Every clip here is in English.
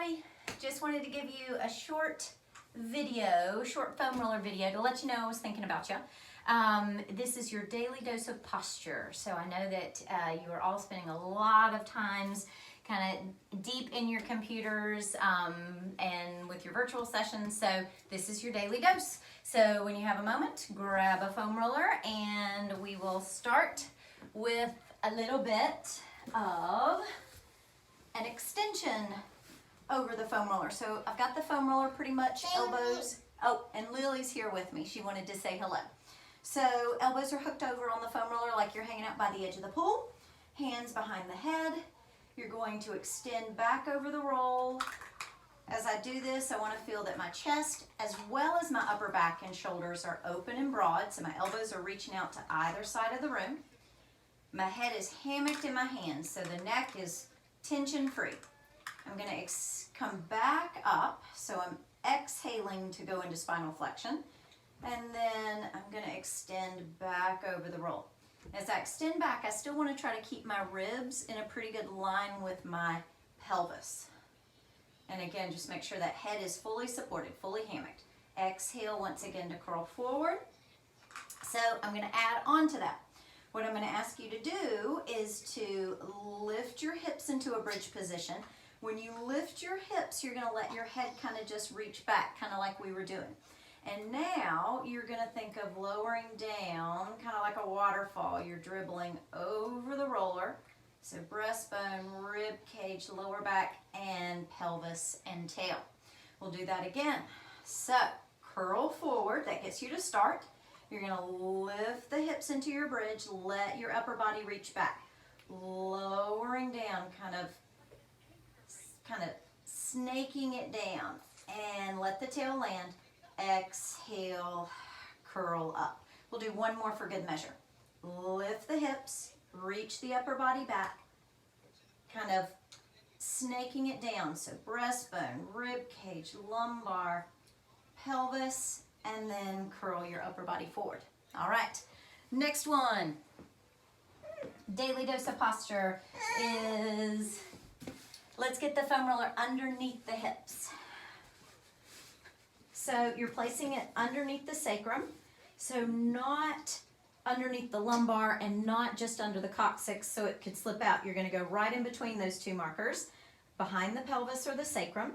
everybody. Just wanted to give you a short foam roller video to let you know I was thinking about you. This is your daily dose of posture. So I know that you are all spending a lot of times kind of deep in your computers and with your virtual sessions. So this is your daily dose. So when you have a moment, grab a foam roller and we will start with a little bit of an extension over the foam roller. So I've got the foam roller pretty much elbows. Oh, and Lily's here with me. She wanted to say hello. So elbows are hooked over on the foam roller like you're hanging out by the edge of the pool. Hands behind the head. You're going to extend back over the roll. As I do this, I want to feel that my chest as well as my upper back and shoulders are open and broad. So my elbows are reaching out to either side of the room. My head is hammocked in my hands, so the neck is tension free. I'm going to come back up, so I'm exhaling to go into spinal flexion, and then I'm going to extend back over the roll. As I extend back, I still want to try to keep my ribs in a pretty good line with my pelvis. And again, just make sure that head is fully supported, fully hammocked. Exhale once again to curl forward. So I'm going to add on to that. What I'm going to ask you to do is to lift your hips into a bridge position. When you lift your hips, you're going to let your head kind of just reach back, kind of like we were doing. And now you're going to think of lowering down, kind of like a waterfall. You're dribbling over the roller. So breastbone, rib cage, lower back, and pelvis and tail. We'll do that again. So curl forward. That gets you to start. You're going to lift the hips into your bridge. Let your upper body reach back. Lowering down, kind of snaking it down. And let the tail land. Exhale, curl up. We'll do one more for good measure. Lift the hips, reach the upper body back, kind of snaking it down. So breastbone, rib cage, lumbar, pelvis, and then curl your upper body forward. All right, next one. Daily dose of posture is, let's get the foam roller underneath the hips. So you're placing it underneath the sacrum, so not underneath the lumbar and not just under the coccyx so it could slip out. You're going to go right in between those two markers, behind the pelvis or the sacrum.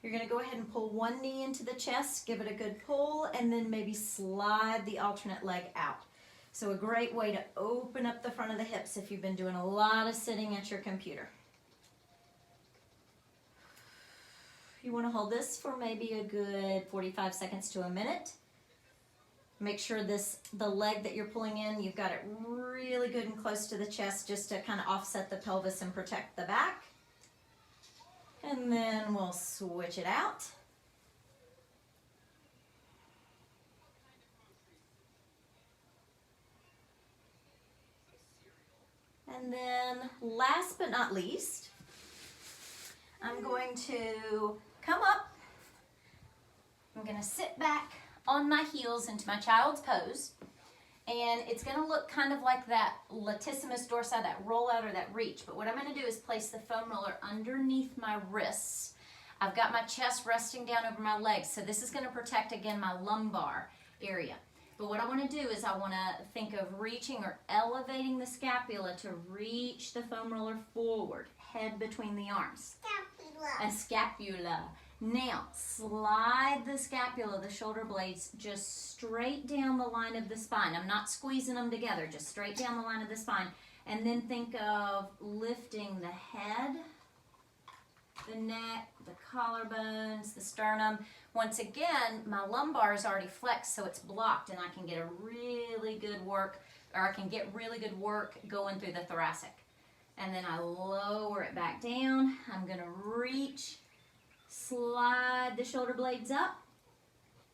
You're going to go ahead and pull one knee into the chest, give it a good pull, and then maybe slide the alternate leg out. So a great way to open up the front of the hips if you've been doing a lot of sitting at your computer. You want to hold this for maybe a good 45 seconds to a minute. Make sure the leg that you're pulling in, you've got it really good and close to the chest just to kind of offset the pelvis and protect the back. And then we'll switch it out. And then last but not least, I'm going to come up. I'm going to sit back on my heels into my child's pose. And it's going to look kind of like that latissimus dorsi, that roll out or that reach. But what I'm going to do is place the foam roller underneath my wrists. I've got my chest resting down over my legs. So this is going to protect, again, my lumbar area. But what I want to do is I want to think of reaching or elevating the scapula to reach the foam roller forward, head between the arms. A scapula. Now, slide the scapula, the shoulder blades, just straight down the line of the spine. I'm not squeezing them together, just straight down the line of the spine. And then think of lifting the head, the neck, the collarbones, the sternum. Once again, my lumbar is already flexed, so it's blocked, and I can get a really good work, or I can get really good work going through the thoracic. And then I lower it back down. I'm going to reach, slide the shoulder blades up,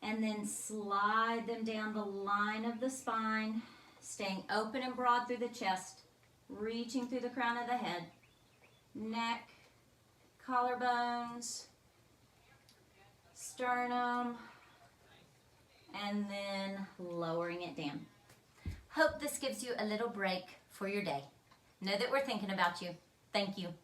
and then slide them down the line of the spine, staying open and broad through the chest, reaching through the crown of the head, neck, collarbones, sternum, and then lowering it down. Hope this gives you a little break for your day. Know that we're thinking about you. Thank you.